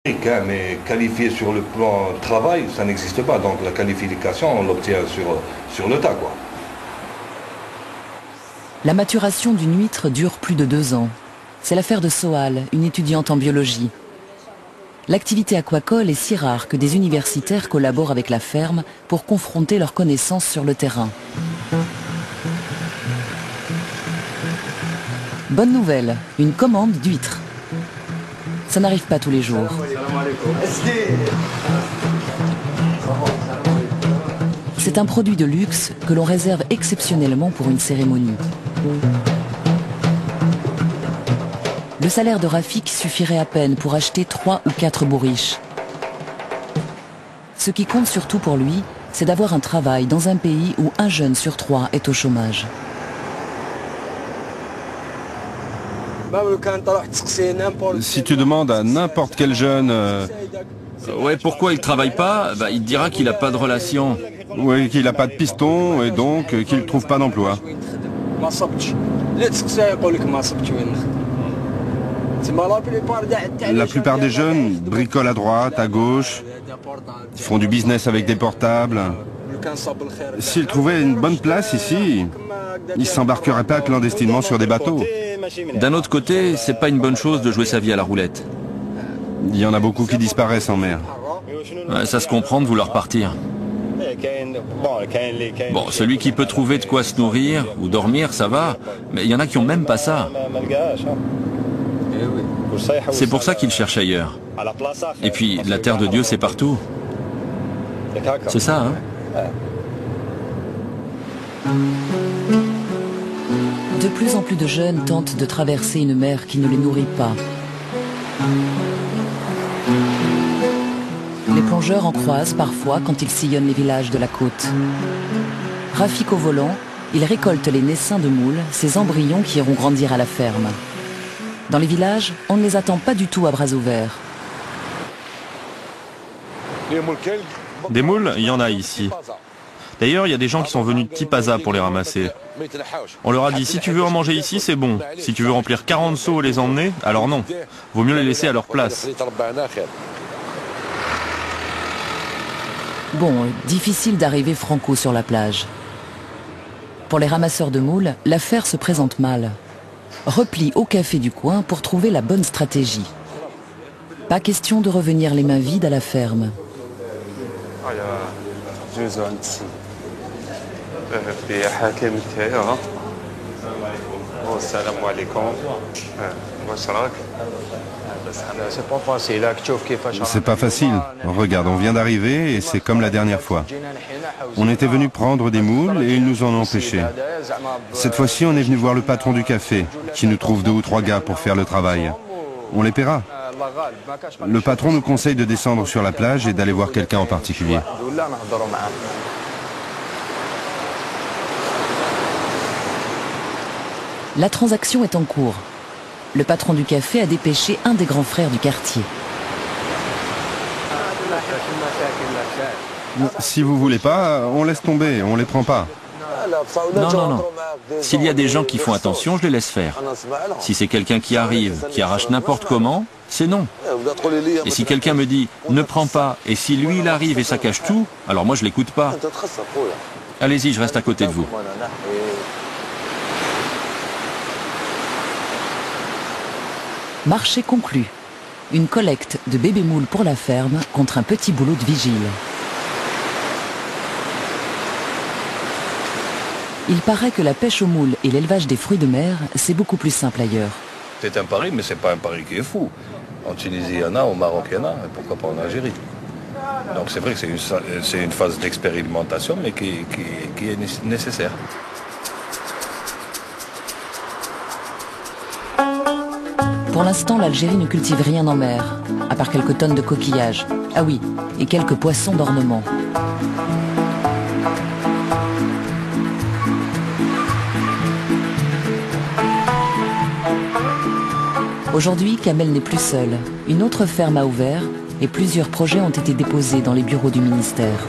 Mais qualifié sur le plan travail, ça n'existe pas. Donc la qualification, on l'obtient sur le tas, quoi. La maturation d'une huître dure plus de 2 ans. C'est l'affaire de Sohal, une étudiante en biologie. L'activité aquacole est si rare que des universitaires collaborent avec la ferme pour confronter leurs connaissances sur le terrain. Bonne nouvelle, une commande d'huîtres. Ça n'arrive pas tous les jours. C'est un produit de luxe que l'on réserve exceptionnellement pour une cérémonie. Le salaire de Rafik suffirait à peine pour acheter 3 ou 4 bourriches. Ce qui compte surtout pour lui, c'est d'avoir un travail dans un pays où 1 jeune sur 3 est au chômage. Si tu demandes à n'importe quel jeune... Ouais, pourquoi il travaille pas, il te dira qu'il n'a pas de relation. Oui, qu'il n'a pas de piston et donc qu'il ne trouve pas d'emploi. La plupart des jeunes bricolent à droite, à gauche, font du business avec des portables. S'ils trouvaient une bonne place ici, ils ne s'embarqueraient pas clandestinement sur des bateaux. D'un autre côté, c'est pas une bonne chose de jouer sa vie à la roulette. Il y en a beaucoup qui disparaissent en mer. Ouais, ça se comprend de vouloir partir. Bon, celui qui peut trouver de quoi se nourrir ou dormir, ça va, mais il y en a qui ont même pas ça. C'est pour ça qu'ils cherchent ailleurs. Et puis, la terre de Dieu, c'est partout. C'est ça, hein? De plus en plus de jeunes tentent de traverser une mer qui ne les nourrit pas. Les plongeurs en croisent parfois quand ils sillonnent les villages de la côte. Rafik au volant, il récolte les naissins de moules, ces embryons qui iront grandir à la ferme. Dans les villages, on ne les attend pas du tout à bras ouverts. Des moules, il y en a ici. D'ailleurs, il y a des gens qui sont venus de Tipaza pour les ramasser. On leur a dit, si tu veux en manger ici, c'est bon. Si tu veux remplir 40 seaux et les emmener, alors non. Vaut mieux les laisser à leur place. Bon, difficile d'arriver franco sur la plage. Pour les ramasseurs de moules, l'affaire se présente mal. Repli au café du coin pour trouver la bonne stratégie. Pas question de revenir les mains vides à la ferme. C'est pas facile. Regarde, on vient d'arriver et c'est comme la dernière fois. On était venu prendre des moules et ils nous en ont empêchés. Cette fois-ci, on est venu voir le patron du café, qui nous trouve 2 ou 3 gars pour faire le travail. On les paiera. Le patron nous conseille de descendre sur la plage et d'aller voir quelqu'un en particulier. La transaction est en cours. Le patron du café a dépêché un des grands frères du quartier. Si vous voulez pas, on laisse tomber, on les prend pas. Non, non, non. S'il y a des gens qui font attention, je les laisse faire. Si c'est quelqu'un qui arrive, qui arrache n'importe comment, c'est non. Et si quelqu'un me dit « ne prends pas », et si lui il arrive et ça cache tout, alors moi je l'écoute pas. Allez-y, je reste à côté de vous. Marché conclu. Une collecte de bébés moules pour la ferme contre un petit boulot de vigile. Il paraît que la pêche aux moules et l'élevage des fruits de mer, c'est beaucoup plus simple ailleurs. C'est un pari, mais c'est pas un pari qui est fou. En Tunisie, il y en a, au Maroc, il y en a, et pourquoi pas en Algérie. Donc c'est vrai que c'est une phase d'expérimentation, mais qui est nécessaire. Pour l'instant, l'Algérie ne cultive rien en mer, à part quelques tonnes de coquillages. Ah oui, et quelques poissons d'ornement. Aujourd'hui, Kamel n'est plus seul. Une autre ferme a ouvert et plusieurs projets ont été déposés dans les bureaux du ministère.